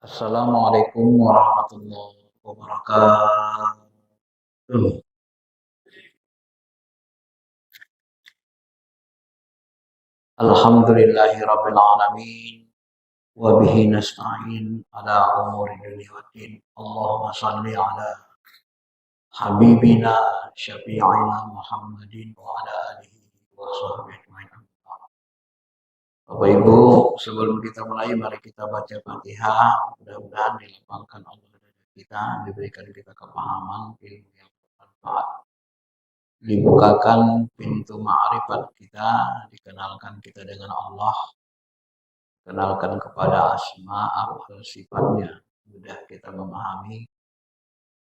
Assalamualaikum warahmatullahi wabarakatuh. Alhamdulillahi rabbil alamin wa bihi nasta'in ala umuri dunya waddin. Allahumma shalli ala habibina syafi'ina Muhammadin wa ala alihi wa sahbihi ajma'in. Bapak Ibu, sebelum kita mulai mari kita baca Fatihah. Mudah-mudahan dilapangkan Allah dari kita, diberikan kita kepahaman, ilmu yang bermanfaat, dibukakan pintu ma'rifat kita, dikenalkan kita dengan Allah, kenalkan kepada asma afal sifatnya, mudah kita memahami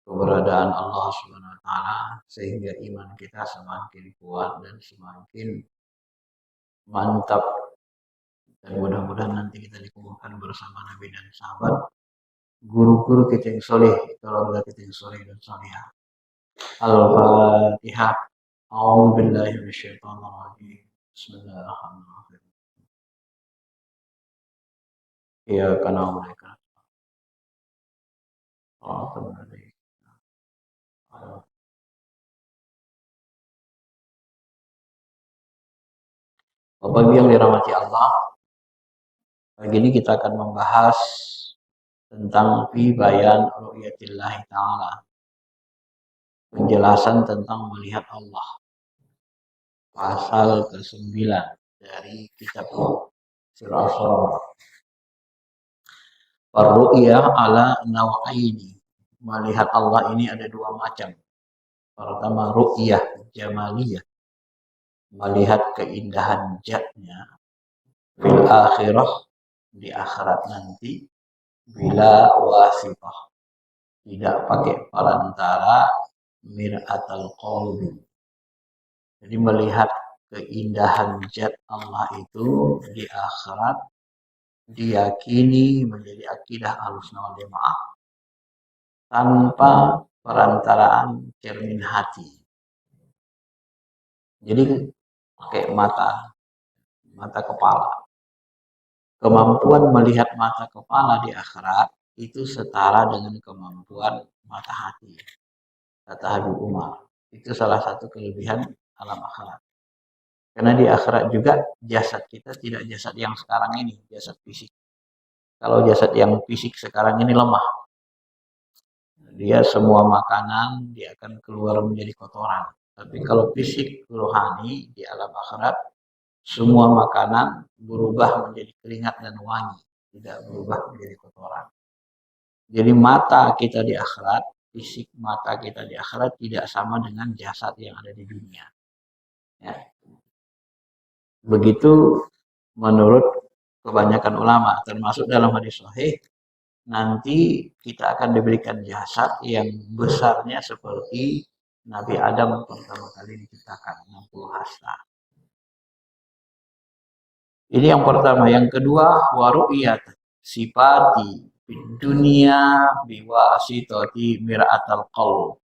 keberadaan Allah Subhanahu wa taala sehingga iman kita semakin kuat dan semakin mantap, dan mudah-mudahan nanti kita dikumpulkan bersama Nabi dan sahabat, guru-guru kita yang soleh, keluarga kita yang soleh dan solehah. Al-Fatihah. A'udzu billahi minasyaitonir rajim. Bismillahirrahmanirrahim. Iyyaka na'budu wa iyyaka nasta'in. Bapak Ibu yang dirahmati Allah, pagi ini kita akan membahas tentang fi bayan ru'yatillah ta'ala, penjelasan tentang melihat Allah, pasal ke-9 dari kitab surah As-Saff. Ar-ru'yah ala naw'aini, melihat Allah ini ada dua macam. Pertama ru'yah jamaliyah, melihat keindahan zatnya, fil akhirah, di akhirat nanti, bila wasifah, tidak pakai perantara, mir'atal qalbi. Jadi melihat keindahan zat Allah itu di akhirat diyakini menjadi akidah Ahlussunnah wal Jamaah tanpa perantaraan cermin hati. Jadi pakai mata kepala. Kemampuan melihat mata kepala di akhirat itu setara dengan kemampuan mata hati. Kata Habib Umar, itu salah satu kelebihan alam akhirat. Karena di akhirat juga jasad kita tidak jasad yang sekarang ini, jasad fisik. Kalau jasad yang fisik sekarang ini lemah, dia semua makanan dia akan keluar menjadi kotoran. Tapi kalau fisik rohani di alam akhirat, semua makanan berubah menjadi keringat dan wangi, tidak berubah menjadi kotoran. Jadi mata kita di akhirat, fisik mata kita di akhirat tidak sama dengan jasad yang ada di dunia. Ya. Begitu menurut kebanyakan ulama, termasuk dalam hadis sahih, nanti kita akan diberikan jasad yang besarnya seperti Nabi Adam pertama kali diciptakan, 60 hasta. Ini yang pertama. Yang kedua, waru'iyat sifati dunia biwasitati mir'atal qalb.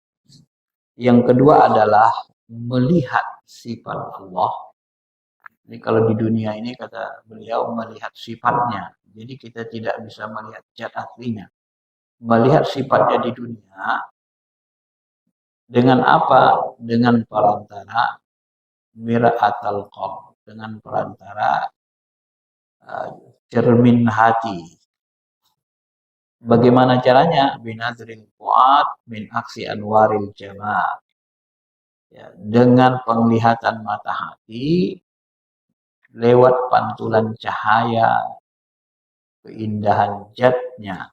Yang kedua adalah melihat sifat Allah. Ini kalau di dunia ini kata beliau melihat sifatnya. Jadi kita tidak bisa melihat zat aslinya. Melihat sifatnya di dunia dengan apa? Dengan perantara mir'atal qalb, dengan perantara cermin hati. Bagaimana caranya? Binadril fuad min aksi anwaril jamal. Ya, dengan penglihatan mata hati lewat pantulan cahaya keindahan zatnya,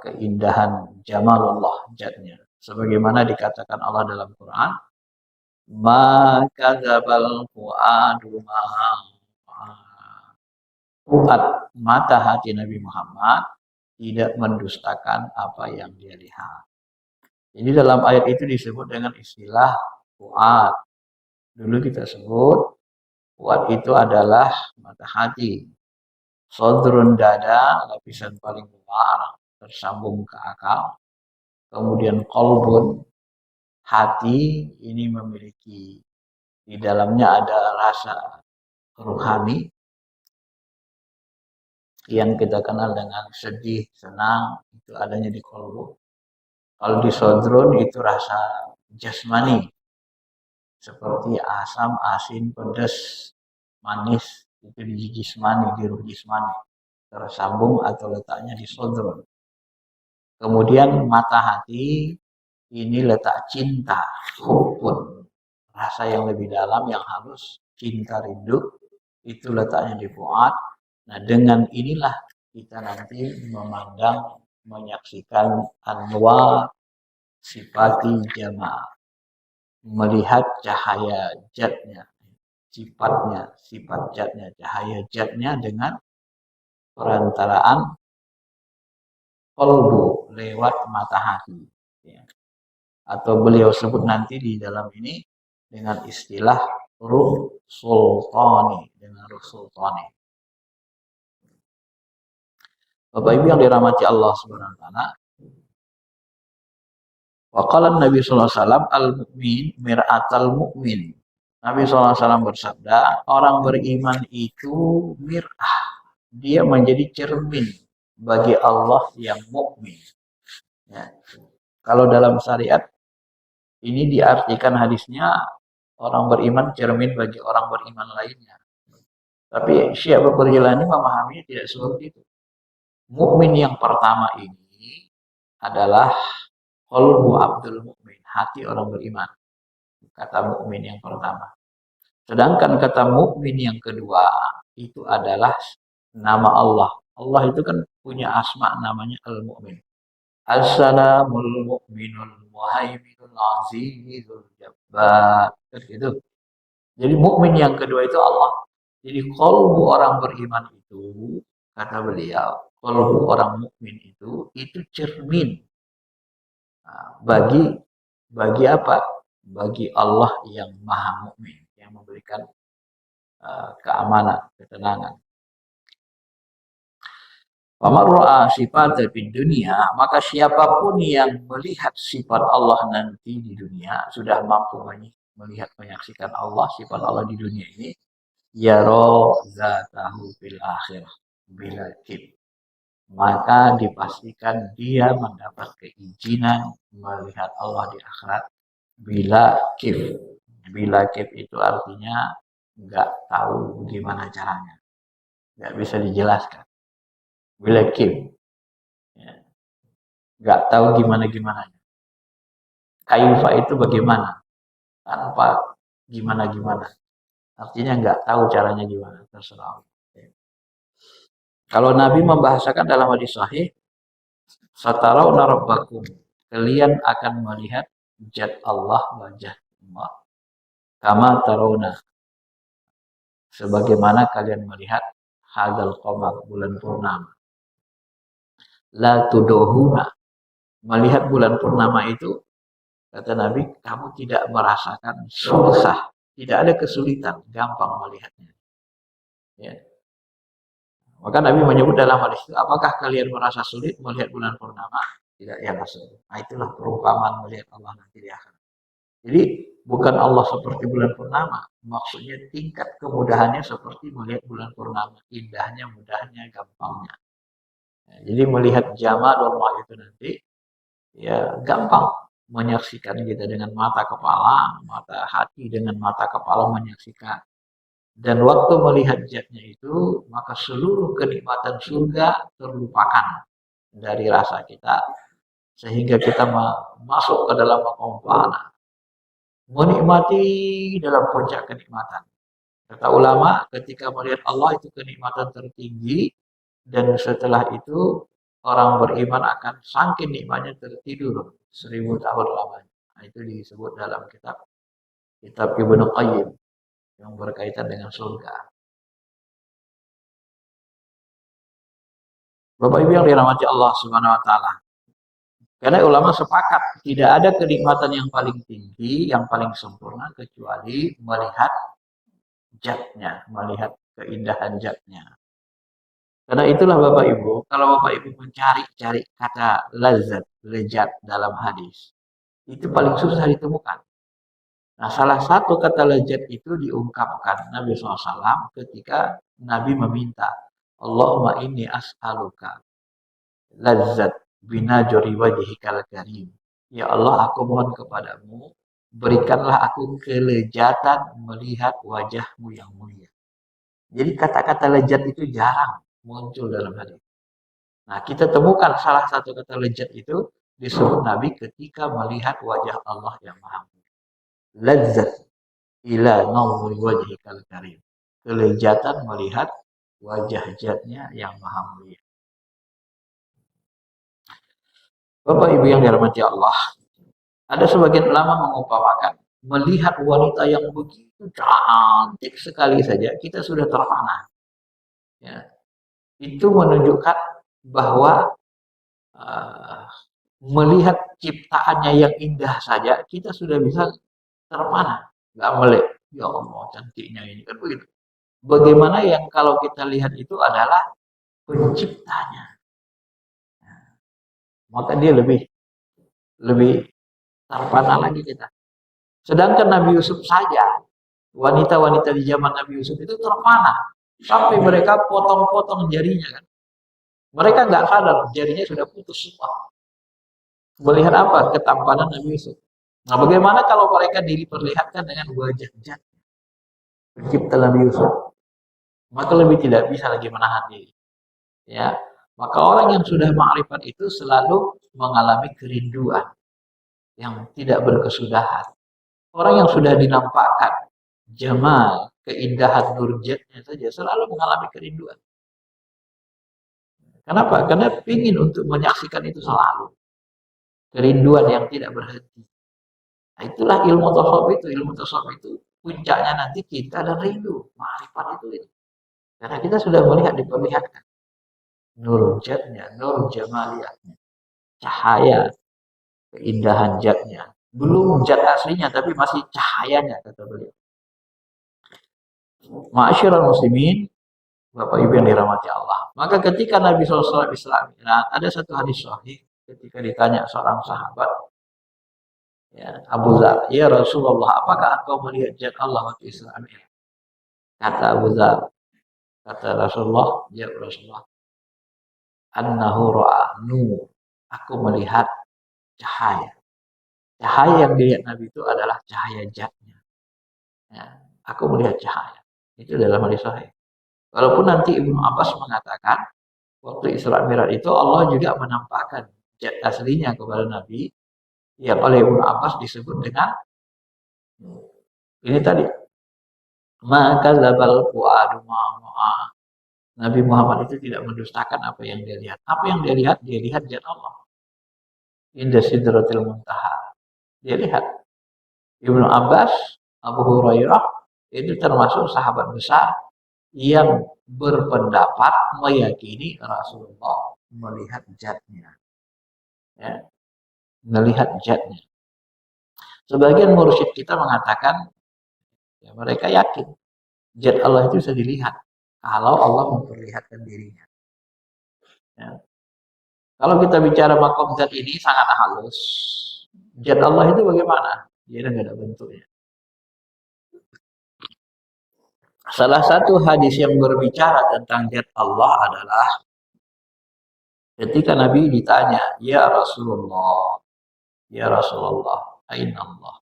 keindahan jamalullah zatnya. Sebagaimana dikatakan Allah dalam Quran, ma kadzabal fuadu ma fuad, mata hati Nabi Muhammad tidak mendustakan apa yang dia lihat. Jadi dalam ayat itu disebut dengan istilah fuad. Dulu kita sebut fuad itu adalah mata hati. Sodrun dada, lapisan paling luar, tersambung ke akal. Kemudian kolbun, hati ini memiliki, di dalamnya ada rasa rohani yang kita kenal dengan sedih, senang, itu adanya di kolbu. Kalau di sodron itu rasa jasmani, seperti asam, asin, pedas, manis, itu di jismani, di ruh jismani, tersambung atau letaknya di sodron. Kemudian mata hati, ini letak cinta, hubun, rasa yang lebih dalam, yang halus, cinta rindu, itu letaknya di fuad. Nah, dengan inilah kita nanti memandang, menyaksikan anwar sifati jamaah, melihat cahaya jatnya, sifatnya, sifat jatnya, cahaya jatnya dengan perantaraan kolbu lewat mata hati. Ya. Atau beliau sebut nanti di dalam ini dengan istilah ruh sultani, dengan ruh sultani. Bapak Ibu yang dirahmati Allah Subhanahu wa taala, wa qala Nabi sallallahu alaihi wasallam al-mu'min mir'atal mu'min. Nabi sallallahu alaihi wasallam bersabda, orang beriman itu mir'ah, dia menjadi cermin bagi Allah yang mukmin. Ya. Kalau dalam syariat ini diartikan hadisnya orang beriman cermin bagi orang beriman lainnya. Tapi Syekh Bakar Jilani memahaminya tidak seperti itu. Mukmin yang pertama ini adalah qalbu abdul mukmin, hati orang beriman. Kata mukmin yang pertama. Sedangkan kata mukmin yang kedua itu adalah nama Allah. Allah itu kan punya asma namanya Al-Mu'min. As-salamul mu'minul muhaiminul azizul jabbar. Gitu. Jadi mukmin yang kedua itu Allah. Jadi qalbu orang beriman itu, kata beliau, qalbu orang mukmin itu cermin. Nah, bagi apa? Bagi Allah yang Maha Mukmin, yang memberikan keamanan, ketenangan. Faman ra'a sifat di dunia, maka siapapun yang melihat sifat Allah nanti di dunia, sudah mampu melihat, menyaksikan Allah, sifat Allah di dunia ini, yara zatahu fil akhirah bila kib, maka dipastikan dia mendapat keizinan melihat Allah di akhirat bila kib. Bila kib itu artinya nggak tahu gimana caranya, nggak bisa dijelaskan. Bila kib, ya, nggak tahu gimana. Kayufa itu bagaimana, tanpa gimana. Artinya nggak tahu caranya gimana, terserah. Kalau Nabi membahasakan dalam hadis sahih, Satarawna rabbakum, kalian akan melihat zat Allah, wajah Allah. Kama tarawna, sebagaimana kalian melihat hadzal qamar, bulan purnama. La tudohuna, melihat bulan purnama itu, kata Nabi, kamu tidak merasakan susah, tidak ada kesulitan, gampang melihatnya. Ya. Maka Nabi menyebut dalam hadis itu, apakah kalian merasa sulit melihat bulan purnama? Tidak, ya Rasul. Nah, itulah perumpamaan melihat Allah nanti di akhirat. Jadi bukan Allah seperti bulan purnama, maksudnya tingkat kemudahannya seperti melihat bulan purnama, indahnya, mudahnya, gampangnya. Ya, jadi melihat jamal Allah itu nanti, ya gampang menyaksikan kita dengan mata kepala, mata hati dengan mata kepala menyaksikan. Dan waktu melihat zatnya itu, maka seluruh kenikmatan surga terlupakan dari rasa kita, sehingga kita masuk ke dalam maqam fana, menikmati dalam puncak kenikmatan. Kata ulama, ketika melihat Allah itu kenikmatan tertinggi, dan setelah itu orang beriman akan saking nikmatnya tertidur 1000 tahun lamanya. Nah, itu disebut dalam kitab Ibnu Qayyim yang berkaitan dengan surga. Bapak Ibu yang dirahmati Allah Subhanahu wa taala. Karena ulama sepakat tidak ada kenikmatan yang paling tinggi, yang paling sempurna kecuali melihat zatnya, melihat keindahan zatnya. Karena itulah Bapak Ibu, kalau Bapak Ibu mencari kata lazat, lezat dalam hadis, itu paling susah ditemukan. Nah, salah satu kata lezat itu diungkapkan Nabi SAW ketika Nabi meminta, Allahumma inni as'aluka lazzat binajuri wajhikal karim. Ya Allah, aku mohon kepadamu, berikanlah aku kelezatan melihat wajahmu yang mulia. Jadi kata-kata lezat itu jarang muncul dalam hadis. Nah, kita temukan salah satu kata lezat itu disebut Nabi ketika melihat wajah Allah yang maha mulia. Lezat ila nawri wajhikal karim. Kelezatan melihat wajah zatnya yang maha mulia. Bapak Ibu yang dirahmati Allah, ada sebagian ulama mengumpamakan melihat wanita yang begitu cantik sekali saja kita sudah terpana. Ya, itu menunjukkan bahwa uh, melihat ciptaannya yang indah saja kita sudah bisa terpana, nggak melek. Ya Allah, cantiknya ini kan begitu. Bagaimana yang kalau kita lihat itu adalah penciptanya, maka dia lebih lebih terpana lagi kita. Sedangkan Nabi Yusuf saja, wanita-wanita di zaman Nabi Yusuf itu terpana sampai mereka potong-potong jarinya kan. Mereka nggak sadar jarinya sudah putus semua. Melihat apa? Ketampanan Nabi Yusuf. Nah, bagaimana kalau mereka diperlihatkan dengan wajah jat pencipta Nabi Yusuf? Maka lebih tidak bisa lagi menahan diri. Ya, maka orang yang sudah ma'rifat itu selalu mengalami kerinduan yang tidak berkesudahan. Orang yang sudah dinampakkan jamal, keindahan nurjatnya saja selalu mengalami kerinduan. Kenapa? Karena ingin untuk menyaksikan itu selalu. Kerinduan yang tidak berhenti. Nah, itulah ilmu tasawuf itu. Ilmu tasawuf itu puncaknya nanti kita dan rindu. Ma'rifat itu. Karena kita sudah melihat, diperlihatkan. Nur jatnya, nur jamaliyahnya. Cahaya, keindahan jatnya. Belum jat aslinya, tapi masih cahayanya, kata beliau. Ma'asyiral muslimin, Bapak Ibu yang dirahmati Allah. Maka ketika Nabi SAW Islam, nah, ada satu hadis sahih ketika ditanya seorang sahabat, ya, Abu Dzar, ya Rasulullah, apakah engkau melihat zat Allah waktu Islam? Kata Abu Dzar, kata Rasulullah, ya Rasulullah, annahu ra'a nur. Aku melihat cahaya. Cahaya yang dilihat Nabi itu adalah cahaya zatnya. Ya, aku melihat cahaya. Itu dalam hadis sahih. Walaupun nanti Ibnu Abbas mengatakan waktu Isra Mi'raj itu Allah juga menampakkan zat aslinya kepada Nabi yang oleh Ibnu Abbas disebut dengan ini tadi, maka zabal fuadu ma'a. Nabi Muhammad itu tidak mendustakan apa yang dia lihat. Apa yang dia lihat zat Allah. Indah sidratil muntaha. Dia lihat. Ibnu Abbas, Abu Hurairah itu termasuk sahabat besar yang berpendapat meyakini Rasulullah melihat zatnya. Ya, melihat zatnya. Sebagian mursyid kita mengatakan, ya, mereka yakin zat Allah itu bisa dilihat kalau Allah memperlihatkan dirinya. Ya. Kalau kita bicara makom zat ini sangat halus. Zat Allah itu bagaimana? Dia nggak ada bentuknya. Salah satu hadis yang berbicara tentang zat Allah adalah ketika Nabi ditanya, Ya Rasulullah, aina Allah?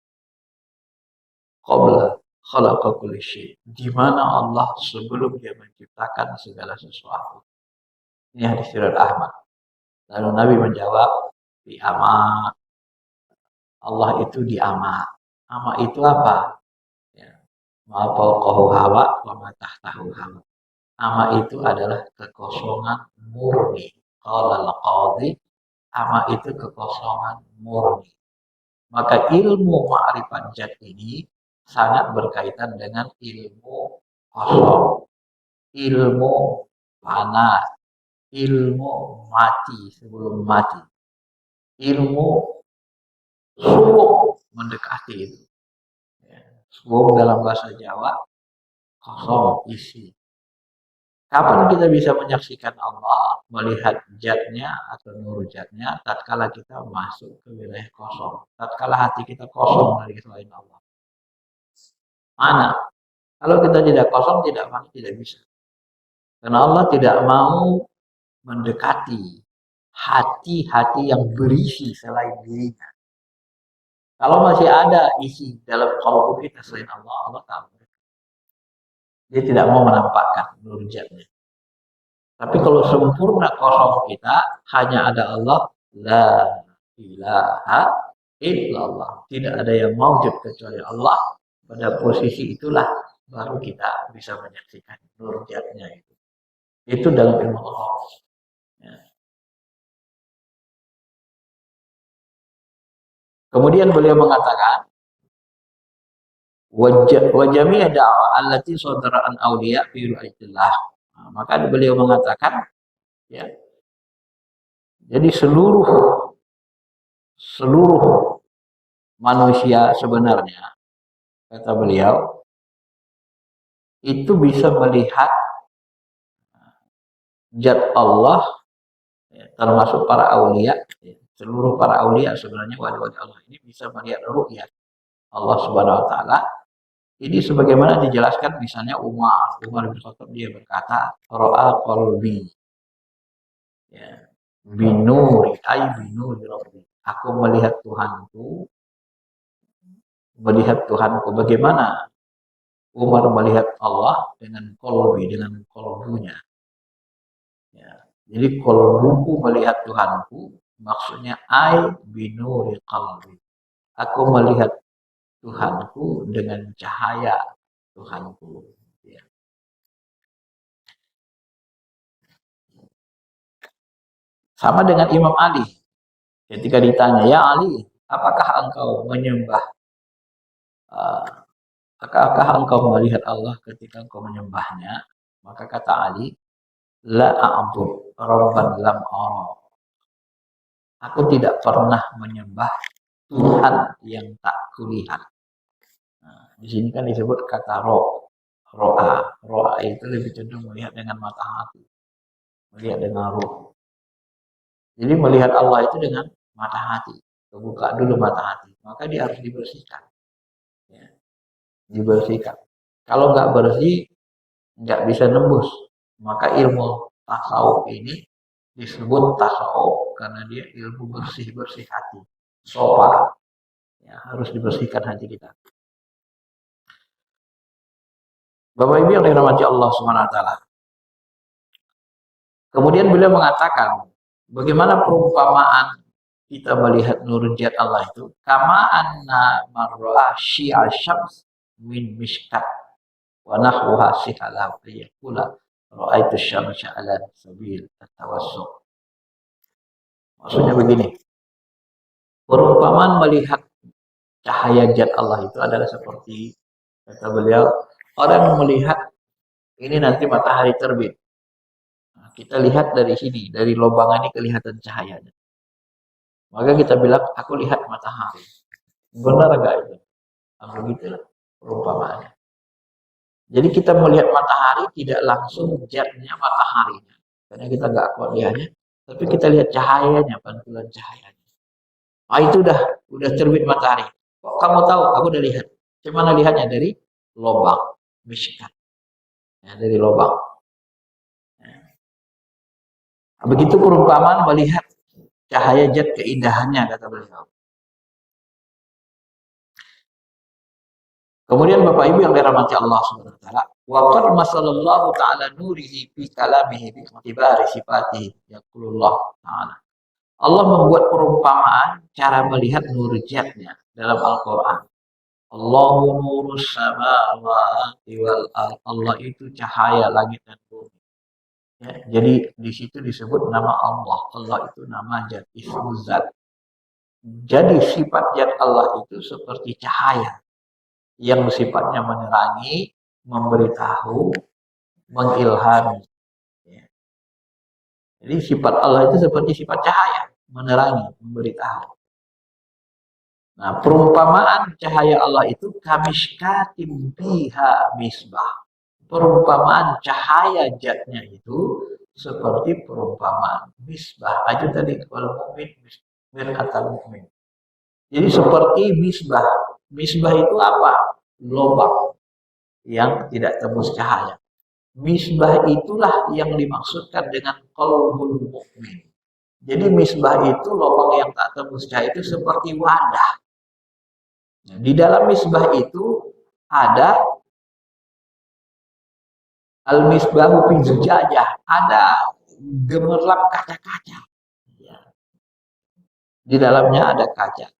Qabla khalaqa kulli syai. Di mana Allah sebelum dia menciptakan segala sesuatu. Ini hadis riwayat Ahmad. Lalu Nabi menjawab, di ama. Allah itu di ama. Ama itu apa? Ya. Ma fawqahu hawa wa ma tahtahu hawa. Ama itu adalah kekosongan murni. Qala al-qadhi, ama itu kekosongan murni. Maka ilmu ma'rifat zat ini sangat berkaitan dengan ilmu kosong, ilmu panas, ilmu mati sebelum mati, ilmu suwung mendekati itu. Suwung dalam bahasa Jawa kosong, isi. Kapan kita bisa menyaksikan Allah, melihat zatnya atau nur zatnya, tatkala kita masuk ke wilayah kosong, tatkala hati kita kosong dari selain Allah. Mana? Kalau kita tidak kosong, tidak bisa. Karena Allah tidak mau mendekati hati-hati yang berisi selain dirinya. Kalau masih ada isi dalam kalbu kita selain Allah, Allah tahu. Dia tidak mau menampakkan nur zatnya. Tapi kalau sempurna kosong kita, hanya ada Allah, la ilaha illallah. Tidak ada yang maujud kecuali Allah. Pada posisi itulah baru kita bisa menyaksikan nur zatnya itu. Itu dalam ilmu Allah. Ya. Kemudian beliau mengatakan, wajami da'wah allati sadara'an awliya fi ru'ayatillah. Nah, maka beliau mengatakan, ya, jadi seluruh manusia sebenarnya, kata beliau, itu bisa melihat zat Allah, ya, termasuk para aulia, ya, seluruh para aulia sebenarnya wali-wali Allah ini bisa melihat ru'yat Allah Subhanahu wa taala. Ini sebagaimana dijelaskan misalnya Umar bin Khattab, dia berkata, ra'a qalbi, ya, binuri rabbi. Aku melihat Tuhanku. Bagaimana Umar melihat Allah? Dengan qalbi, dengan qalbunya. Ya. Jadi qalbuku melihat Tuhanku, maksudnya binuri qalbi. Aku melihat Tuhanku dengan cahaya Tuhanku. Ya. Sama dengan Imam Ali. Ketika ditanya, ya Ali, apakah engkau melihat Allah ketika engkau menyembahnya? Maka kata Ali, la a'bud rabban lam ara. Aku tidak pernah menyembah Tuhan yang tak kulihat. Nah, di sini kan disebut kata ro'a itu lebih cenderung melihat dengan mata hati, melihat dengan roh. Jadi melihat Allah itu dengan mata hati, kebuka dulu mata hati, maka dia harus dibersihkan, ya, dibersihkan. Kalau nggak bersih, nggak bisa nembus. Maka ilmu tasawuf ini disebut tasawuf karena dia ilmu bersih hati, sopa. Ya, harus dibersihkan hati kita. Bapak Ibu yang dirahmati Allah Subhanahu wa taala. Kemudian beliau mengatakan, bagaimana perumpamaan kita melihat nur zat Allah itu? Kama anna mar'a syi'a syams min mishkat wa nahwaha sihala fayaqula ra'aitu syamsa ala sabil at-tawassuq. Maksudnya begini. Perumpamaan melihat cahaya zat Allah itu adalah seperti, kata beliau, orang melihat ini nanti matahari terbit. Nah, kita lihat dari sini, dari lubang ini kelihatan cahayanya. Maka kita bilang, aku lihat matahari. Benar enggak itu? Nah, begitulah perumpamaannya. Jadi kita melihat matahari tidak langsung zatnya mataharinya, karena kita enggak kuat lihatnya, tapi kita lihat cahayanya, pantulan cahayanya. Ah, itu udah terbit matahari. Kok kamu tahu? Aku udah lihat. Gimana lihatnya? Dari lubang mishkat. Ya, dari lubang. Ya. Begitu perumpamaan melihat cahaya zat keindahannya, kata beliau. Kemudian Bapak Ibu yang dirahmati Allah Subhanahu wa taala, wa qad masallallahu ta'ala nurihi fi kalamihi bi ikhtibari sifatihi yaqulullah ta'ala. Allah membuat perumpamaan cara melihat nur zatnya dalam Al-Qur'an. Allahu nurus samawati wal ardh. Allah itu cahaya langit dan bumi. Ya, jadi di situ disebut nama Allah. Allah itu nama zat, ismu zat. Jadi sifat zat Allah itu seperti cahaya yang sifatnya menerangi, memberitahu, mengilhami. Ya. Jadi sifat Allah itu seperti sifat cahaya, menerangi, memberitahu. Nah, perumpamaan cahaya Allah itu kamishkatim biha misbah. Perumpamaan cahaya zatnya itu seperti perumpamaan misbah. Aja tadi kalau mukmin mir'atal mukmin. Jadi seperti misbah. Misbah itu apa? Lubang yang tidak tembus cahaya. misbah itulah yang dimaksudkan dengan qalbul mukmin. Jadi misbah itu lubang yang tak tembus cahaya itu seperti wadah. Nah, di dalam misbah itu ada al-misbahu fi zujajah, ada gemerlap kaca-kaca. Ya. Di dalamnya ada kaca.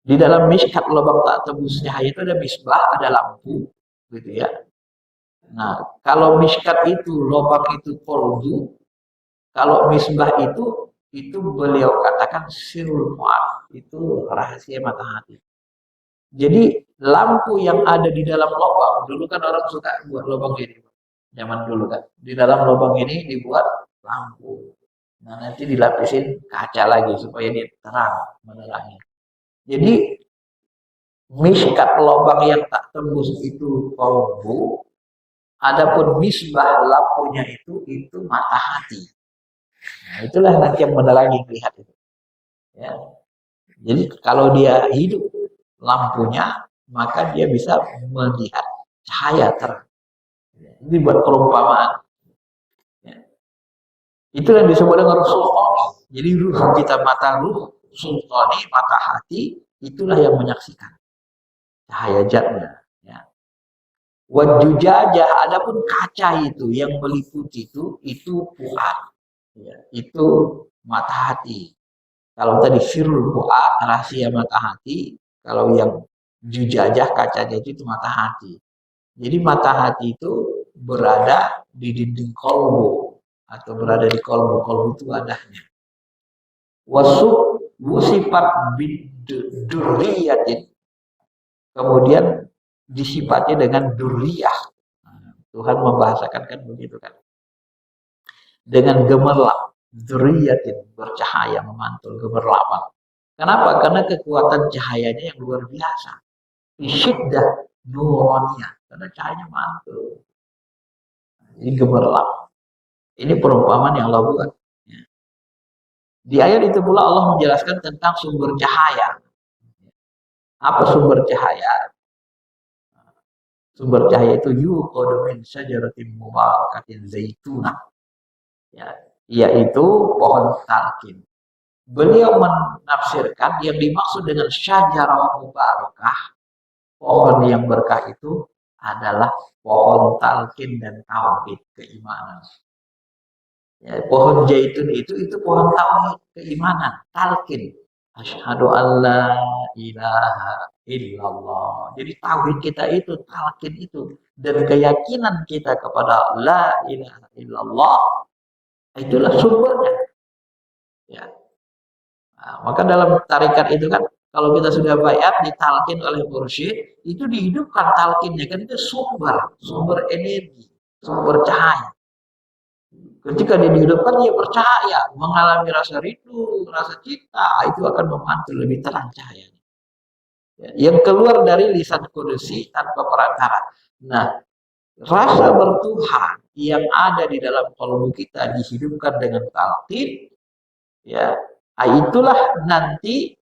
Di dalam miskat lubang tak tembus cahaya itu ada misbah, ada lampu, gitu ya. Nah, kalau miskat itu lubang itu kolbu, kalau misbah itu beliau katakan sirul fuad, itu rahasia mata hati. Jadi lampu yang ada di dalam lubang, dulu kan orang suka buat lubang ini, zaman dulu kan. Di dalam lubang ini dibuat lampu. Nah, nanti dilapisin kaca lagi supaya dia terang menerangi. Jadi miskat lubang yang tak tembus itu kolbu, adapun misbah lampunya itu mata hati. Nah, itulah nanti yang menerangi melihat itu. Ya. Jadi kalau dia hidup lampunya, maka dia bisa melihat cahaya terang. Ini buat perumpamaan. Ya. Itu yang disebut dengan ruh sultani. Jadi ruh kita mata ruh sultani, mata hati, itulah yang menyaksikan cahaya jatnya. Ya. Wajujajah, adapun kaca itu yang meliputi itu fuad. Ya. Itu mata hati. Kalau tadi firul fuad, rahasia mata hati. Kalau yang jujajah kacanya itu mata hati. Jadi mata hati itu berada di dinding kolbu atau berada di kolbu. Kolbu itu wadahnya. Sifat biduriyatin. Kemudian disifati dengan duriyah. Tuhan membahasakan kan begitu kan. Dengan gemerlap, duriyatin, bercahaya, memantul, gemerlapan. Kenapa? Karena kekuatan cahayanya yang luar biasa. Syiddah nuraniyah, karena cahayanya mantul. Ini gemerlap. Ini perumpamaan yang Allah buat. Di ayat itu pula Allah menjelaskan tentang sumber cahaya. Apa sumber cahaya? Sumber cahaya itu yuqadu min syajaratin mubarakatin zaitunah. Ya, yaitu pohon talqin. Beliau menafsirkan yang dimaksud dengan syajarah mubarakah, pohon yang berkah itu adalah pohon talqin dan tauhid, keimanan. Ya, pohon zaitun itu pohon tauhid, keimanan, talqin. Asyhadu alla ilaha illallah. Jadi tauhid kita itu talqin itu dan keyakinan kita kepada la ilaha illallah itulah sumbernya. Ya. Nah, maka dalam tarikat itu kan kalau kita sudah bayat ditalkin oleh mursyid itu dihidupkan talkinnya kan itu sumber energi, sumber cahaya. Ketika dia dihidupkan dia percaya, mengalami rasa rindu, rasa cinta, itu akan memantul lebih terang cahayanya. Ya, yang keluar dari lisan kudusi tanpa perantara. Nah, rasa bertuhan yang ada di dalam kalbu kita dihidupkan dengan talqin, ya, itulah nanti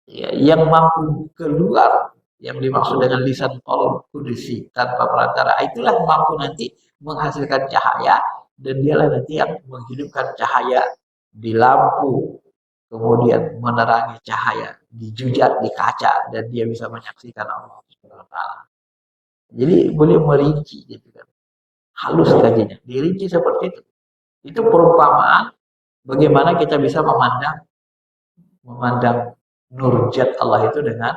ya, yang mampu keluar yang dimaksud dengan lisan qalb kudusi tanpa perantara, itulah mampu nanti menghasilkan cahaya dan dialah nanti yang menghidupkan cahaya di lampu, kemudian menerangi cahaya di jujat, di kaca, dan dia bisa menyaksikan Allah Subhanahu wa taala. Jadi boleh merinci gitu kan. Halus kajinya, dirinci seperti itu. Itu perumpamaan bagaimana kita bisa memandang nurjat Allah itu dengan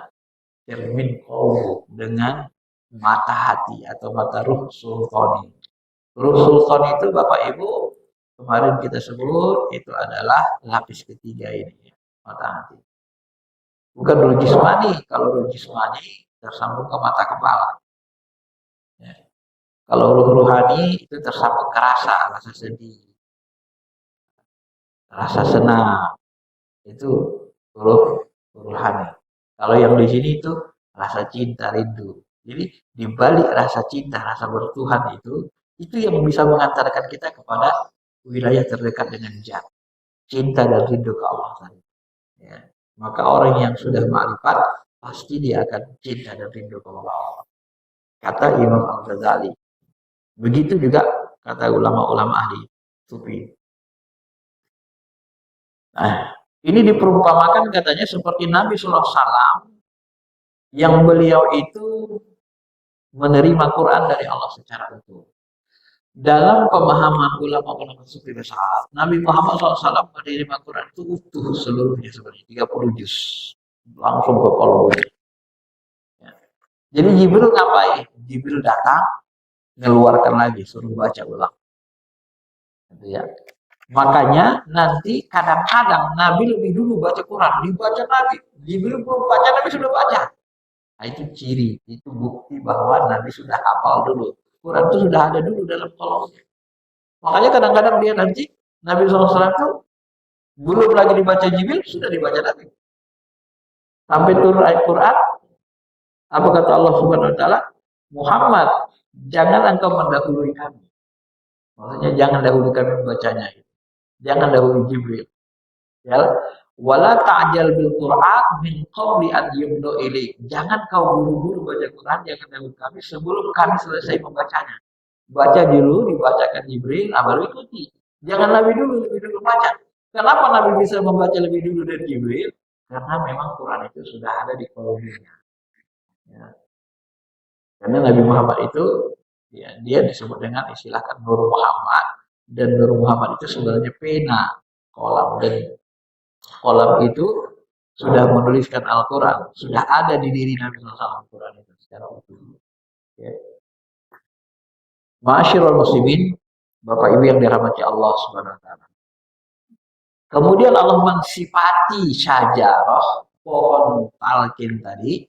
cermin qalbu, dengan mata hati atau mata ruh sultani. Ruh sultan itu Bapak Ibu kemarin kita sebut itu adalah lapis ketiga ini, mata hati. Bukan ruh jismani. Kalau ruh jismani tersambung ke mata kepala. Ya. Kalau ruh ruhani itu tersambung ke rasa sedih, rasa senang. Itu ruh ruhani. Kalau yang di sini itu rasa cinta, rindu. Jadi di balik rasa cinta, rasa bertuhan itu yang bisa mengantarkan kita kepada wilayah terdekat dengan zat, cinta dan rindu ke Allah. Ya. Maka orang yang sudah ma'rifat pasti dia akan cinta dan rindu ke Allah. kata Imam Al-Ghazali. Begitu juga kata ulama-ulama ahli sufi. Nah, ini diperumpamakan katanya seperti Nabi SAW yang beliau itu menerima Quran dari Allah secara utuh. Dalam pemahaman ulama-ulama sufi besar, Nabi Muhammad SAW menerima Quran itu utuh seluruhnya sebenarnya 30 juz langsung ke kolomnya. Ya. Jadi Jibril ngapain? Jibril datang, mengeluarkan lagi, suruh baca ulang. Gitu ya. Makanya nanti kadang-kadang Nabi lebih dulu baca Quran, dibaca Nabi. Jibril belum baca, Nabi sudah baca. Nah, itu ciri, itu bukti bahwa Nabi sudah hafal dulu. Quran itu sudah ada dulu dalam kolomnya. Makanya kadang-kadang dia nanti Nabi SAW itu belum lagi dibaca Jibril, sudah dibaca Nabi. Sampai turun ayat Quran, apa kata Allah Subhanahu Wa Taala? Muhammad, jangan engkau mendahului kami. Maksudnya jangan dahului kami membacanya. Jangan dahului Jibril. Ya, wala ta'jal bil Qur'an min qabli an yumdo ilaik. Jangan kau buru-buru baca Quran, jangan dahului kami sebelum kami selesai membacanya. Baca dulu, dibacakan Jibril, baru ikuti. Jangan Nabi dulu, lebih dulu baca. Kenapa Nabi bisa membaca lebih dulu dari Jibril? Karena memang Quran itu sudah ada di kolomnya. Ya. Karena Nabi Muhammad itu, ya, dia disebut dengan istilahkan Nur Muhammad. Dan Nur Muhammad itu sebenarnya pena, kolam. Dan kolam itu sudah menuliskan Al-Quran. Sudah ada di diri Nabi SAW Al-Quran itu secara utuh. Ya. Ma'asyiral muslimin, Bapak Ibu yang dirahmati Allah Subhanahu wa taala. Kemudian Allah mensifati syajarah pohon talqin tadi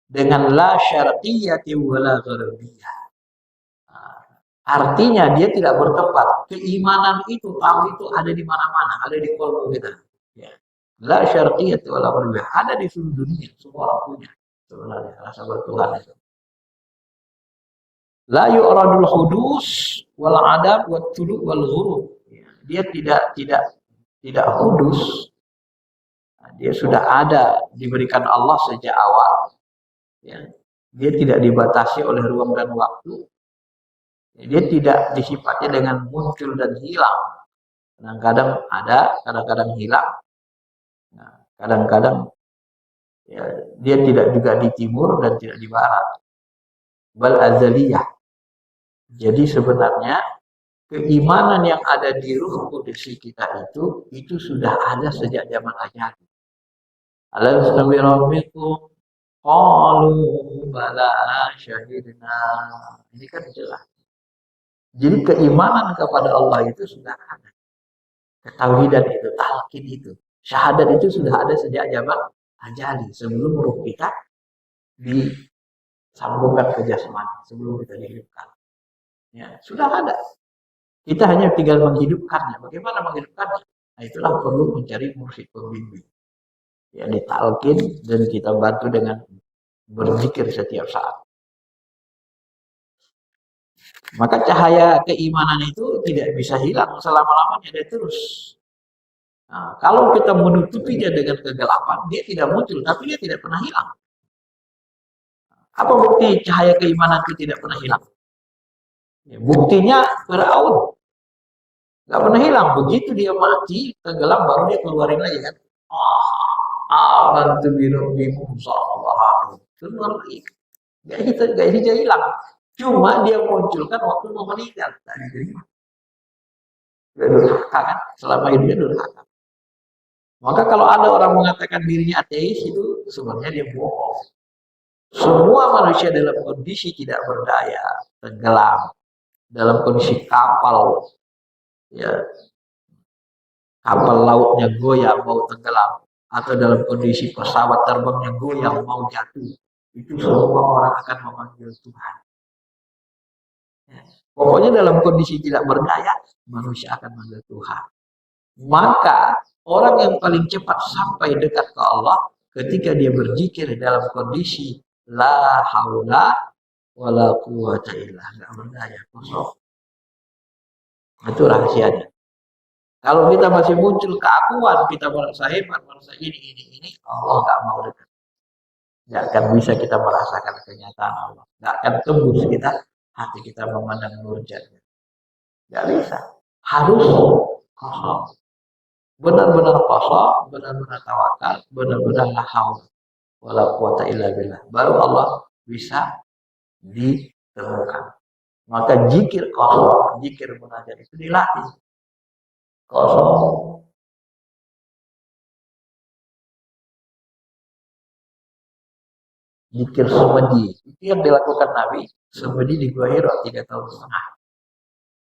dengan la syarqiyyati wala gharbiyah. Artinya dia tidak bertempat. Keimanan itu, tahu itu ada di mana-mana, ada di kolbu kita. Ya. La syarqiyyati wala gharbiyah, ada di seluruh dunia, semua orang punya. Sebenarnya rasa bertuhan itu. La yu'radul hudus wal adab wat tulu wal ghurub. Dia tidak hudus. Dia sudah ada, diberikan Allah sejak awal. Ya. Dia tidak dibatasi oleh ruang dan waktu. Dia tidak disifatnya dengan muncul dan hilang. Kadang-kadang ada, kadang-kadang hilang. Nah, kadang-kadang ya, dia tidak juga di timur dan tidak di barat. Bal azaliyah. Jadi sebenarnya keimanan yang ada di ruh kudus kita itu sudah ada sejak zaman ajali. Alastawi rabbikum qalu bala syahidna. Ini kan jelas. Jadi keimanan kepada Allah itu sudah ada. Ketauhidan itu, talqin itu, syahadat itu sudah ada sejak zaman ajali, sebelum ruh kita disambungkan ke jasmani, sebelum kita dihidupkan. Ya, sudah ada. Kita hanya tinggal menghidupkannya. Bagaimana menghidupkannya? Nah, itulah perlu mencari mursyid pembimbing. Ya, ditalkin dan kita bantu dengan berzikir setiap saat. Maka cahaya keimanan itu tidak bisa hilang selama-lamanya, dia terus. Nah, kalau kita menutupinya dengan kegelapan, dia tidak muncul, tapi dia tidak pernah hilang. Apa bukti cahaya keimanan itu tidak pernah hilang? Ya, buktinya Firaun nggak pernah hilang. Begitu dia mati, tenggelam, baru dia keluarin lagi kan. Amantu bi rabbi Musa keluar lagi. Gak hilang. Cuma dia munculkan waktu mau meninggal. Dia durhaka kan? Selama hidupnya durhaka. Maka kalau ada orang mengatakan dirinya ateis, itu sebenarnya dia bohong. Semua manusia dalam kondisi tidak berdaya, tenggelam, dalam kondisi kapal, ya, kapal lautnya goyang mau tenggelam, atau dalam kondisi pesawat terbangnya goyang mau jatuh, itu semua orang akan memanggil Tuhan. Ya. Pokoknya dalam kondisi tidak berdaya, manusia akan memanggil Tuhan. Maka orang yang paling cepat sampai dekat ke Allah ketika dia berzikir dalam kondisi la haula wala quwwata illa billah, enggak berdaya, kosong. Itu rahasianya. Kalau kita masih muncul keakuan, kita merasa hebat, merasa ini, Allah nggak mau dekat. Tidak akan bisa kita merasakan kenyataan Allah. Tidak akan tembus kita, hati kita memandang nur jannah. Tidak bisa. Harus kosong. Benar-benar kosong, benar-benar tawakal, benar-benar la haula wala quwata illa billah. Baru Allah bisa ditemukan. Maka zikir kosong, zikir munajat itu dilatih. Kosong. Zikir semedi. Itu yang dilakukan Nabi. Semedi di Gua Hira 3,5 tahun.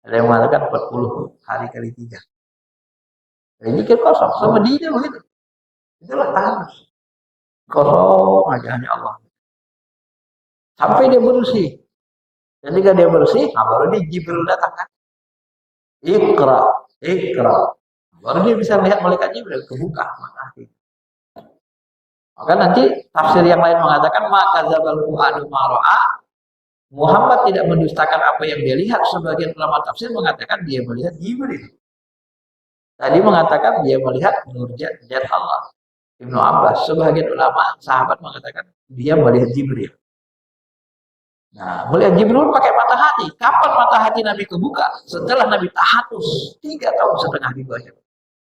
Ada yang mengatakan 40 hari kali 3. Jadi zikir kosong. Semedinya begitu. Itulah tahan. Kosong aja hanya Allah. Sampai dia bersih. Ketika dia bersih, nah baru dia Jibril datang kan. Iqra, Iqra. Baru dia bisa melihat malaikat Jibril kebuka mata hati. Maka nanti tafsir yang lain mengatakan maka zabal fuadu maro'a. Muhammad tidak mendustakan apa yang dia lihat. Sebagian ulama tafsir mengatakan dia melihat Jibril. Tadi mengatakan dia melihat nur zat Allah. Ibnu Abbas, sebagian ulama sahabat mengatakan dia melihat Jibril. Nah, melihat Jibril pakai mata hati. Kapan mata hati Nabi kebuka? Setelah Nabi tahatus 3,5 tahun di Gua Hira.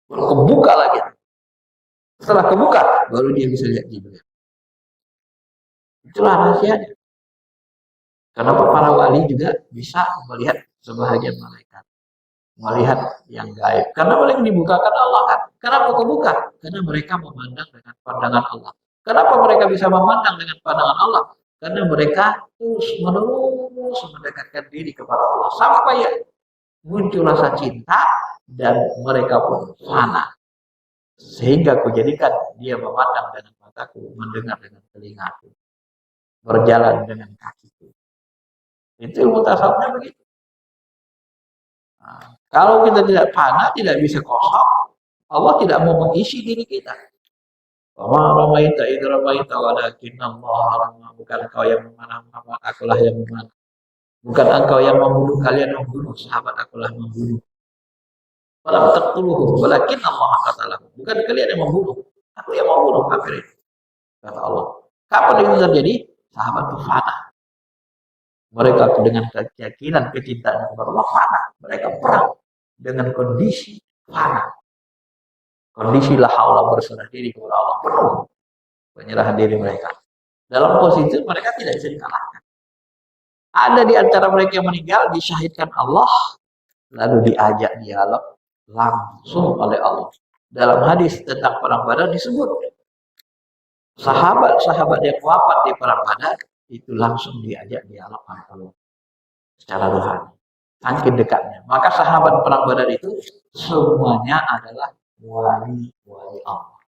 Baru kebuka lagi. Setelah kebuka, baru dia bisa lihat Jibril. Itulah rahasianya. Kenapa para wali juga bisa melihat sebahagian malaikat. Melihat yang gaib. Karena mereka dibukakan Allah kan. Kenapa kebuka? Karena mereka memandang dengan pandangan Allah. Kenapa mereka bisa memandang dengan pandangan Allah? Karena mereka terus menerus mendekatkan diri kepada Allah. Sampai ya muncul rasa cinta dan mereka pun fana. Sehingga kujadikan dia memandang dengan mataku, mendengar dengan telingaku, berjalan dengan kakiku. Itu ilmu tasawufnya begitu. Nah, kalau kita tidak fana, tidak bisa kosong, Allah tidak mau mengisi diri kita. Ramaita itu ramaita walakin Allah ramah. Bukan engkau yang memanah, akulah yang memanah. Bukan engkau yang membunuh, kalian membunuh. Sahabat akulah membunuh. Walam taqtuluhu walakin Allah qatalahu. Bukan kalian yang membunuh, aku yang membunuh kafir itu. Kata Allah. Kapan itu terjadi? Sahabat itu fana. Mereka dengan keyakinan, kecintaan kepada Allah fana. Mereka perang dengan kondisi fana. Kondisi la haula berserah diri kepada Allah penuh penyerahan diri mereka. Dalam posisi itu mereka tidak bisa dikalahkan. Ada di antara mereka yang meninggal disyahidkan Allah, lalu diajak dialog langsung oleh Allah. Dalam hadis tentang perang Badar disebut sahabat-sahabat yang wafat di perang Badar itu langsung diajak dialog oleh Allah secara rohani. Saking dekatnya. Maka sahabat perang Badar itu semuanya adalah wali-wali Allah.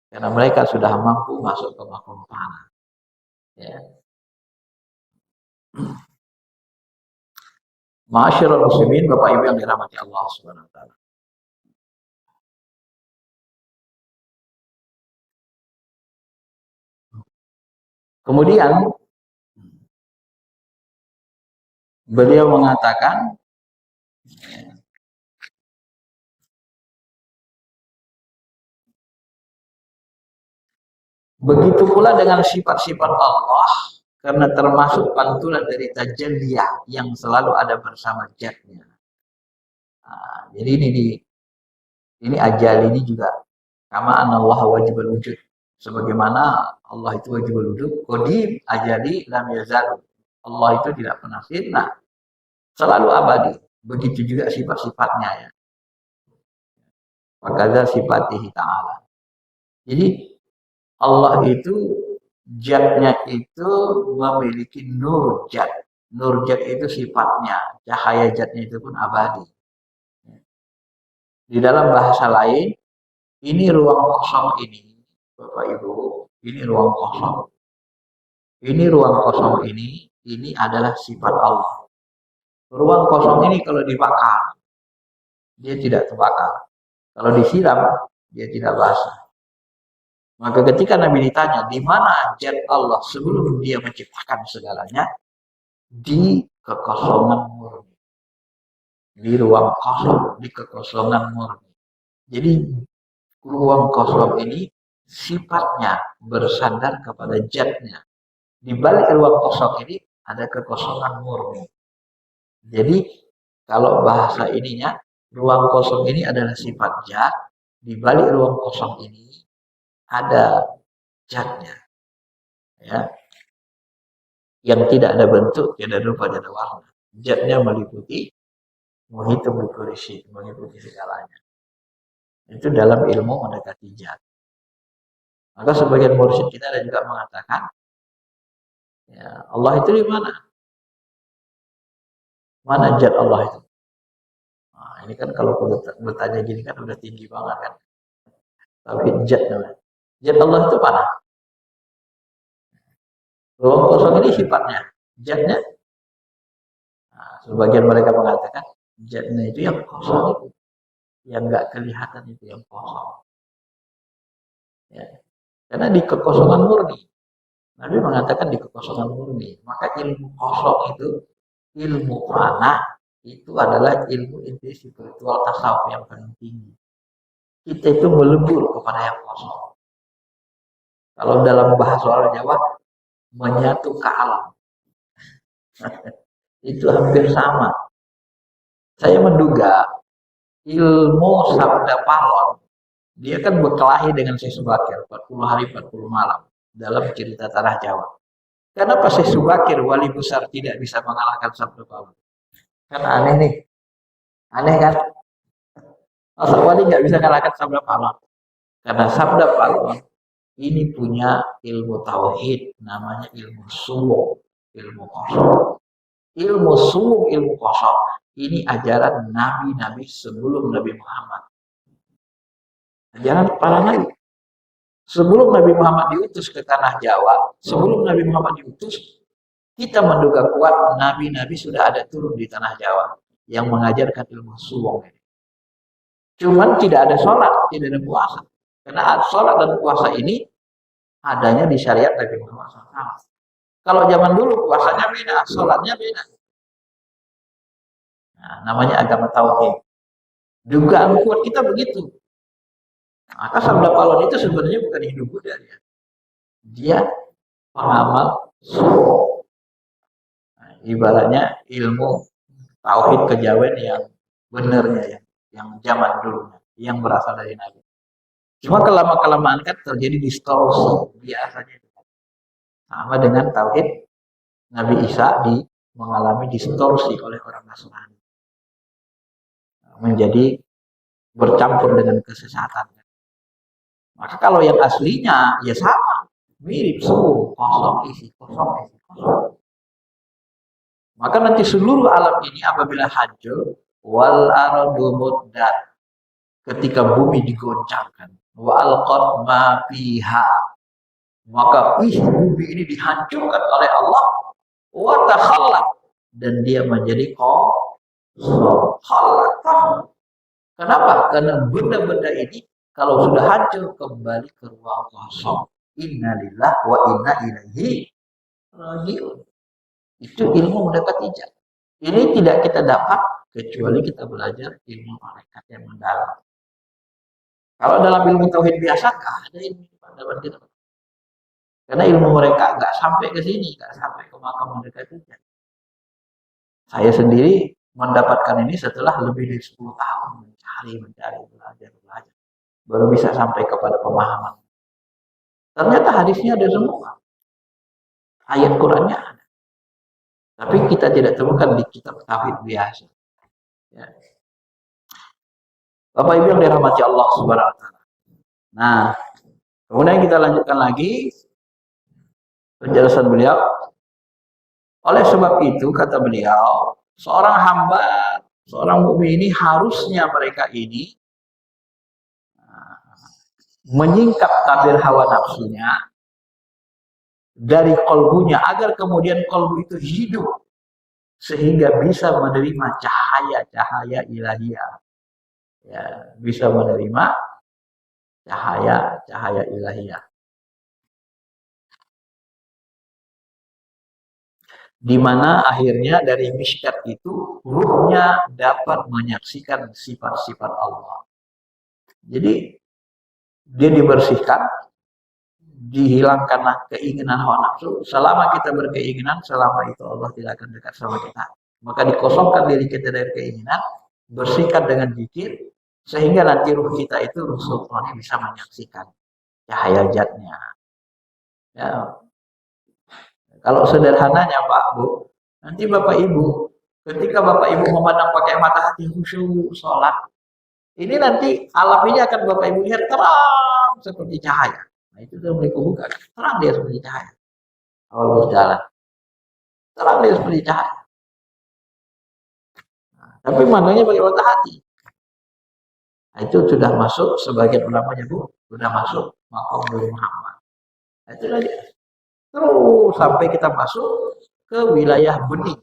Karena mereka sudah mampu masuk ke makom fana. Ya. Ma'asyiral muslimin, Bapak Ibu yang dirahmati Allah Subhanahu wa taala. Kemudian beliau mengatakan begitu pula dengan sifat-sifat Allah, karena termasuk pantulan dari tajalliyah yang selalu ada bersama zatnya. Nah, jadi ini ajal ini juga kama anallaha wajibul wujud. Sebagaimana Allah itu wajibul wujud, qadim ajali lam yazal. Allah itu tidak pernah sirna, selalu abadi. Begitu juga sifat-sifatnya ya. Maka sifatihi ta'ala. Jadi Allah itu zatnya itu memiliki nur zat. Nur zat itu sifatnya, cahaya zatnya itu pun abadi. Di dalam bahasa lain, ini ruang kosong ini, Bapak Ibu, ini ruang kosong. Ini ruang kosong ini adalah sifat Allah. Ruang kosong ini kalau dibakar, dia tidak terbakar. Kalau disiram, dia tidak basah. Maka ketika Nabi ditanya, di mana zat Allah sebelum dia menciptakan segalanya? Di kekosongan murni. Di ruang kosong, di kekosongan murni. Jadi ruang kosong ini sifatnya, bersandar kepada zatnya. Di balik ruang kosong ini ada kekosongan murni. Jadi kalau bahasa ininya, ruang kosong ini adalah sifat zat, di balik ruang kosong ini ada zatnya, ya, yang tidak ada bentuk, tidak ada rupa, tidak ada warna. Zatnya meliputi muhitu bikulli, meliputi segalanya. Itu dalam ilmu mendekati zat. Maka sebagian mursyid kita ada juga mengatakan, ya, Allah itu di mana? Mana zat Allah itu? Nah, ini kan kalau bertanya gini kan udah tinggi banget kan. Tapi zat namanya. Zat Allah itu mana? Ruang kosong ini sifatnya. Zatnya, nah, sebagian mereka mengatakan zatnya itu yang kosong itu, yang nggak kelihatan itu yang kosong. Ya. Karena di kekosongan murni, Nabi mengatakan di kekosongan murni, maka ilmu kosong itu, ilmu fana itu adalah ilmu inti spiritual tasawuf yang paling tinggi. Kita itu melebur kepada yang kosong. Kalau dalam bahasa orang Jawa, menyatu ke alam. Itu hampir sama. Saya menduga ilmu sabda Palon, dia kan berkelahi dengan Syekh Subakir 40 hari 40 malam dalam cerita tanah Jawa. Kenapa Syekh Subakir wali besar tidak bisa mengalahkan sabda Palon? Kan aneh nih. Aneh kan? Masa wali nggak bisa mengalahkan sabda Palon? Karena sabda Palon ini punya ilmu tauhid, namanya ilmu sumuk, ilmu kosong. Ilmu sumuk, ilmu kosong. Ini ajaran nabi-nabi sebelum Nabi Muhammad. Ajaran para nabi. Sebelum Nabi Muhammad diutus ke tanah Jawa, sebelum Nabi Muhammad diutus, kita menduga kuat nabi-nabi sudah ada turun di tanah Jawa yang mengajarkan ilmu sumuk ini. Cuman tidak ada sholat, tidak ada puasa. Karena sholat dan puasa ini adanya di syariat Nabi Muhammad SAW. Kalau zaman dulu puasanya beda, sholatnya beda. Nah, namanya agama tauhid. Dugaan kuat kita begitu. Maka sabda Palon itu sebenarnya bukan hidup Buddha ya. Dia pengamal suruh. Nah, ibaratnya ilmu tauhid kejawen yang benarnya, yang zaman dulu, yang berasal dari Nabi. Cuma kelamaan kan terjadi distorsi biasanya. Sama dengan tauhid Nabi Isa mengalami distorsi oleh orang Nasrani. Menjadi bercampur dengan kesesatan. Maka kalau yang aslinya ya sama, mirip semua, kosong isi, kosong isi, kosong. Maka nanti seluruh alam ini apabila hancur, wal ardu muddat, ketika bumi digoncangkan, wa alqat ma fiha, maka bumi ini dihancurkan oleh Allah, wa takhallaq, dan dia menjadi kosong. Kenapa? Karena benda-benda ini kalau sudah hancur kembali ke ruang kosong. Innalillah wa inna ilaihi raji'un. Itu ilmu mendekati zat. Ini tidak kita dapat kecuali kita belajar ilmu malaikat yang mendalam. Kalau dalam ilmu tauhid biasa nggak ada ilmu dapat kita. Karena ilmu mereka nggak sampai ke sini, nggak sampai ke makam mendekati zat. Saya sendiri mendapatkan ini setelah lebih dari 10 tahun mencari, belajar. Baru bisa sampai kepada pemahaman. Ternyata hadisnya ada semua. Ayat Qurannya ada. Tapi kita tidak temukan di kitab tauhid biasa. Ya. Bapak Ibu yang dirahmati Allah Subhanahu wa taala. Nah, kemudian kita lanjutkan lagi penjelasan beliau. Oleh sebab itu kata beliau, seorang hamba, seorang mukmin ini harusnya mereka ini menyingkap tabir hawa nafsunya dari kolbunya agar kemudian kolbu itu hidup sehingga bisa menerima cahaya-cahaya ilahiyah, ya, bisa menerima cahaya-cahaya ilahiyah, di mana akhirnya dari miskat itu ruhnya dapat menyaksikan sifat-sifat Allah. Jadi dia dibersihkan dihilangkanlah keinginan hawa nafsu. Selama kita berkeinginan, selama itu Allah tidak akan dekat sama kita. Maka dikosongkan diri kita dari keinginan, bersihkan dengan zikir, sehingga nanti ruh kita itu, ruh sultani, bisa menyaksikan cahaya zatnya. Ya. Kalau sederhananya Pak Bu, nanti Bapak Ibu, ketika Bapak Ibu memandang pakai mata hati khusyuk sholat, ini nanti alam ini akan Bapak Ibu lihat terang seperti cahaya. Nah itu sudah mulai kebuka, terang dia seperti cahaya. Awal berjalan, terang dia seperti cahaya. Nah, tapi mandangnya pakai mata hati. Nah, itu sudah masuk, sebagian ulama nyebut sudah masuk maqam Nur Muhammad. Nah, itulah dia. Terus sampai kita masuk ke wilayah bening.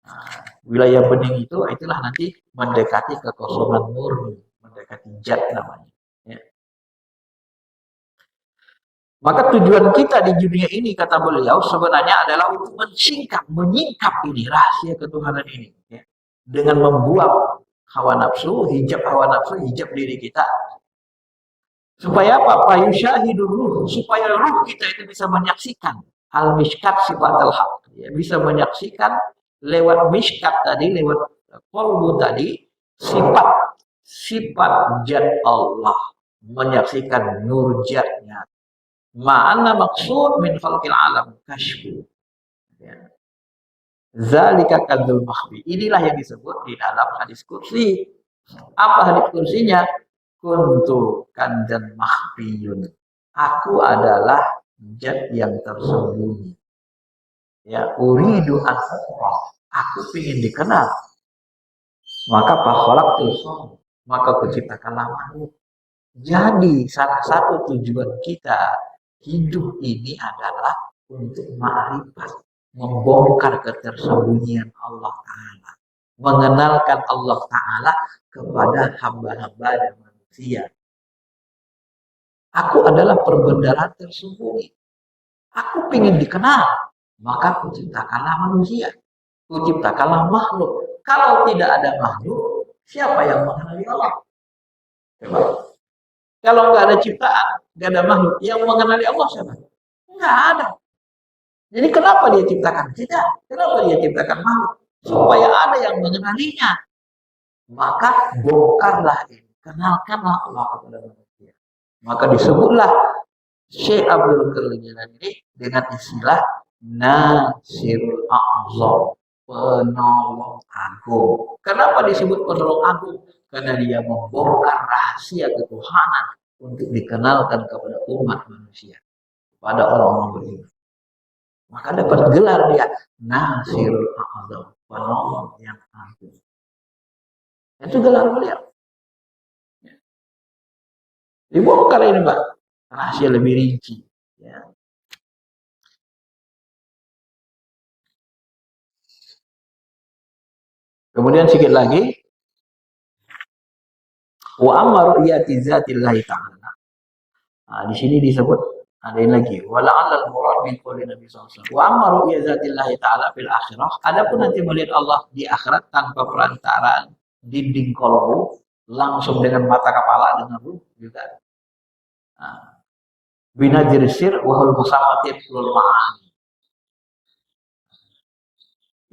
Nah, wilayah bening itu itulah nanti mendekati kekosongan murni, mendekati zat namanya. Ya. Maka tujuan kita di dunia ini, kata beliau, sebenarnya adalah untuk menyingkap ini rahasia ketuhanan ini, ya. Dengan membuang hawa nafsu, hijab hawa nafsu, hijab diri kita. Supaya apa? Payusyahidur ruh, supaya ruh kita itu bisa menyaksikan al-mishkat sifatul haq, ya, bisa menyaksikan lewat mishkat tadi, lewat qalbu tadi, sifat zat Allah, menyaksikan nur zatnya. Ma'ana maksud min khalqil alam kasyfu. Ya. Zalika kadzul makhfi. Inilah yang disebut di dalam hadis kursi. Apa hadis kursinya? Kuntu kandan makhfiyun. Aku adalah zat yang tersembunyi. Ya, uridu an aku ingin dikenal. Maka pakholak tuh, maka kuciptakanlah makhluk. Jadi salah satu tujuan kita hidup ini adalah untuk ma'rifat, membongkar ketersembunyian Allah Ta'ala, mengenalkan Allah Ta'ala kepada hamba-hamba dan manusia. Aku adalah perbendaharaan tersembunyi. Aku ingin dikenal, maka kuciptakanlah manusia, kuciptakanlah makhluk. Kalau tidak ada makhluk, siapa yang mengenali Allah? Coba. Kalau nggak ada ciptaan, nggak ada makhluk, yang mengenali Allah siapa? Nggak ada. Jadi kenapa dia ciptakan kita? Kenapa dia ciptakan makhluk? Supaya ada yang mengenalinya. Maka bongkarlah ini, kenalkanlah Allah kepada manusia. Maka disebutlah Syekh Abdul Qadir ini dengan istilah Nasirul A'zam, penolong agung. Kenapa disebut penolong agung? Karena dia membongkar rahasia ketuhanan untuk dikenalkan kepada umat manusia, kepada orang-orang beriman. Maka dapat gelar dia Nasirul A'zam, penolong yang agung. Itu gelar beliau. Dibongkar ini Mbak, rahasia lebih rinci. Ya. Kemudian sedikit lagi, wa amma ru'yati zatillahi ta'ala. Nah, di sini disebut ada yang lagi, wala 'alal murad min qouli Nabi sallallahu alaihi wasallam. Wa amma ru'yati zatillahi ta'ala fil akhirah. Adapun nanti melihat Allah di akhirat tanpa perantaraan dinding kolbu, langsung dengan mata kepala dengan ruh juga. Nah, binajir sir wa hul musammatil ma'ani.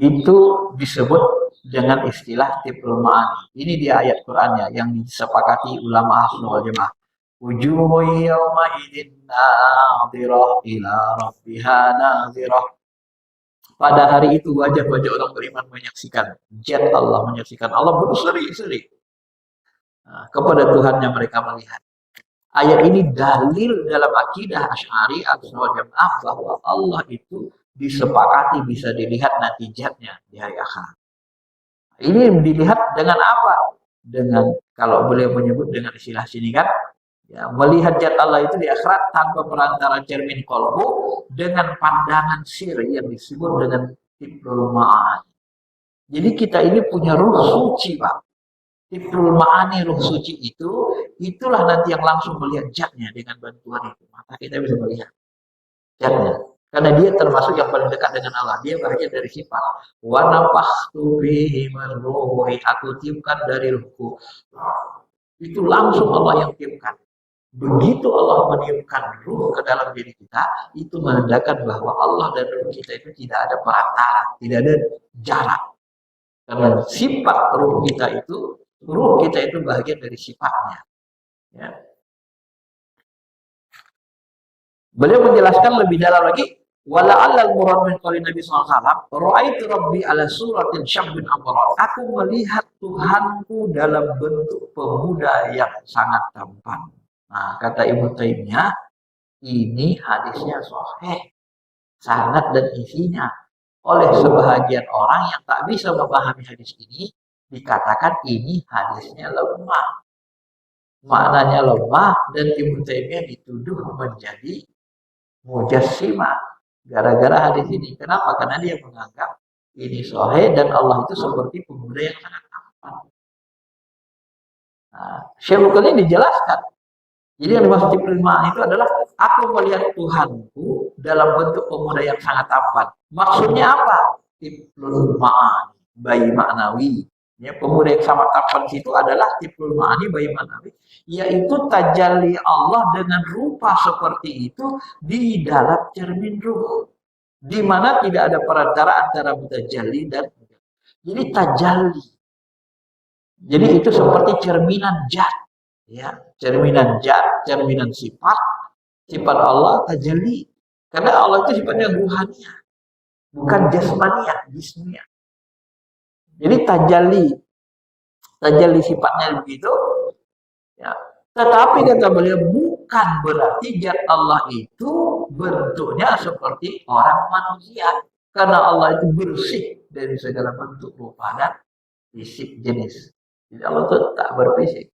Itu disebut dengan istilah tiplul ma'ani. Ini di ayat Qur'annya yang disepakati ulama Ahlul wal Jamaah. Wujuhun yawma idzin nadhirah ila rabbiha nadhirah. Pada hari itu wajah-wajah orang beriman menyaksikan zat Allah, menyaksikan Allah berseri-seri. Nah, kepada Tuhannya mereka melihat. Ayat ini dalil dalam akidah Asy'ari Ahlul wal Jamaah bahwa Allah itu disepakati bisa dilihat natijatnya di hari akhirat. Ini dilihat dengan apa? Dengan, kalau beliau menyebut dengan istilah sini kan, ya, melihat zat Allah itu di akhirat tanpa perantara cermin kolbu, dengan pandangan sir yang disebut dengan tiplul ma'ani. Jadi kita ini punya ruh suci Pak. Tiplul ma'ani, ruh suci itu, itulah nanti yang langsung melihat zatnya dengan bantuan itu. Maka kita bisa melihat zatnya. Karena dia termasuk yang paling dekat dengan Allah. Dia bahagian dari sifat. Wa nafakhtu bihi min ruhi, aku tiupkan dari ruhku. Itu langsung Allah yang tiupkan. Begitu Allah meniupkan ruh ke dalam diri kita, itu menandakan bahwa Allah dan ruh kita itu tidak ada perantara, tidak ada jarak. Karena sifat ruh kita itu bagian dari sifatnya. Ya. Beliau menjelaskan lebih dalam lagi, wala'allal murad min qouli Nabi sallallahu alaihi wasallam, ra'aitu rabbi ala suratin syabbin amrad. Aku melihat Tuhanku dalam bentuk pemuda yang sangat tampan. Nah, kata Ibnu Taimiyah, ini hadisnya sahih, sanad dan isinya. Oleh sebahagian orang yang tak bisa memahami hadis ini, dikatakan ini hadisnya lemah. Maknanya lemah, dan Ibnu Taimiyah dituduh menjadi mujassimah gara-gara hadis ini. Kenapa? Karena dia menganggap ini sahih dan Allah itu seperti pemuda yang sangat tampan. Nah, Syekh ini dijelaskan. Jadi yang dimaksud Tiplul Ma'ani itu adalah aku melihat Tuhanku dalam bentuk pemuda yang sangat tampan. Maksudnya apa? Tiplul Ma'ani, bayi maknawi. Ya, pemuda yang sangat tampan itu adalah Tiplul Ma'ani, bayi maknawi, yaitu tajalli Allah dengan rupa seperti itu di dalam cermin ruh, di mana tidak ada perantara antara mutajalli dan jadi tajalli. Jadi itu seperti cerminan zat. Ya, cerminan zat, cerminan sifat Allah tajalli. Karena Allah itu sifatnya ruhaniyah, bukan jasmaniyah, jismiyah. Jadi tajalli sifatnya begitu. Ya. Tetapi kata beliau bukan berarti zat Allah itu bentuknya seperti orang manusia. Karena Allah itu bersih dari segala bentuk rupa dan fisik jenis. Jadi Allah itu tak berfisik.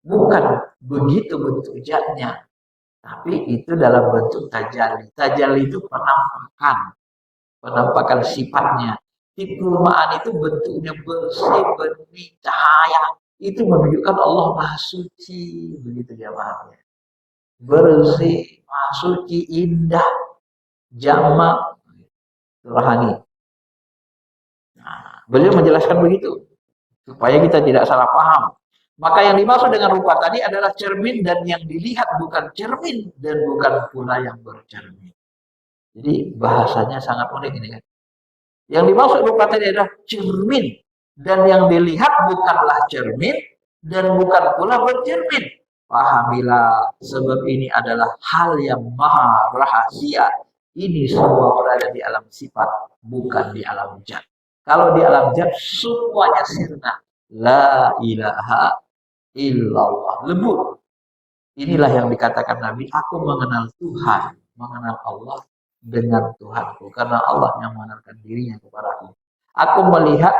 Bukan begitu bentuk zatnya, tapi itu dalam bentuk tajalli. Tajalli itu penampakan sifatnya. Tiplul Ma'ani itu bentuknya bersih, bening, cahaya. Itu menunjukkan Allah Maha Suci, begitu dia pahamnya. Bersih, Maha Suci, indah, jamak, rohani. Nah, beliau menjelaskan begitu supaya kita tidak salah paham. Maka yang dimaksud dengan rupa tadi adalah cermin, dan yang dilihat bukan cermin dan bukan pula yang bercermin. Jadi bahasanya sangat unik ini kan. Yang dimaksud rupa tadi adalah cermin, dan yang dilihat bukanlah cermin dan bukan pula bercermin. Pahamilah, sebab ini adalah hal yang maha rahasia. Ini semua berada di alam sifat, bukan di alam zat. Kalau di alam zat semuanya sirna. La ilaha illallah, lembut. Inilah yang dikatakan Nabi, aku mengenal Tuhan, mengenal Allah dengan Tuhanku, karena Allah yang mengenalkan dirinya kepadaku. Aku melihat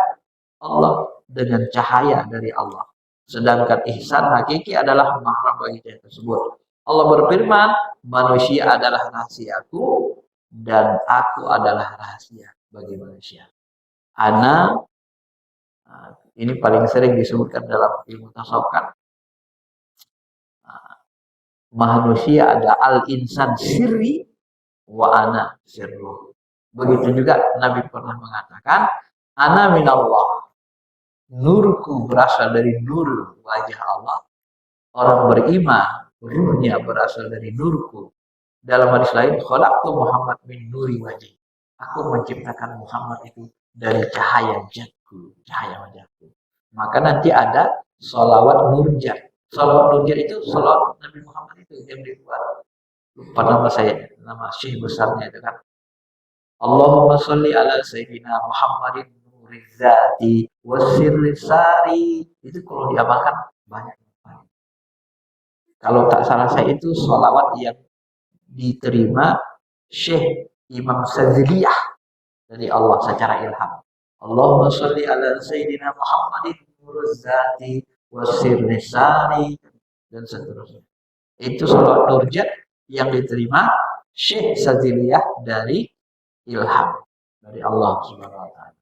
Allah dengan cahaya dari Allah. Sedangkan ihsan hakiki adalah mahram bagi cahaya tersebut. Allah berfirman, manusia adalah rahasiaku dan aku adalah rahasia bagi manusia. Ana, ini paling sering disebutkan dalam ilmu tasawuf kan. Manusia ada al-insan sirri wa ana sirruh. Begitu juga Nabi pernah mengatakan, ana minallah. Nurku berasal dari nur wajah Allah. Orang beriman, ruhnya berasal dari nurku. Dalam hadis lain, khalaqtu Muhammad min nuri wajhi. Aku menciptakan Muhammad itu dari cahaya jatku, cahaya wajahku. Maka nanti ada sholawat nurjat. Sholawat nurjat itu sholawat Nabi Muhammad itu yang dibuat. Lupa nama saya, nama syekh besarnya itu kan. Allahumma sholli ala sayyidina Muhammadin nurizati wasirrisari. Itu kalau diamalkan banyak. Kalau tak salah saya itu sholawat yang diterima Syekh Imam Saziliyah dari Allah secara ilham. Allahumma sholli ala sayyidina Muhammadin nurizati wasirrisari dan seterusnya. Itu sholawat nurjat yang diterima Syekh Saziliyah dari ilham dari Allah Subhanahu wa taala.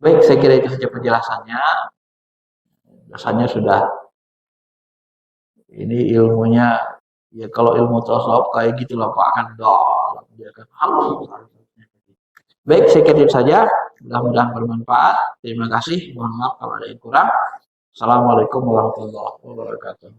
Baik, saya kira itu saja penjelasannya. Rasanya sudah ini ilmunya ya, kalau ilmu tasawuf kayak gitulah Pak, akan dalam, dia akan halus. Baik, saya kira itu saja. Mudah-mudahan bermanfaat. Terima kasih. Mohon maaf kalau ada yang kurang. Assalamualaikum warahmatullahi wabarakatuh.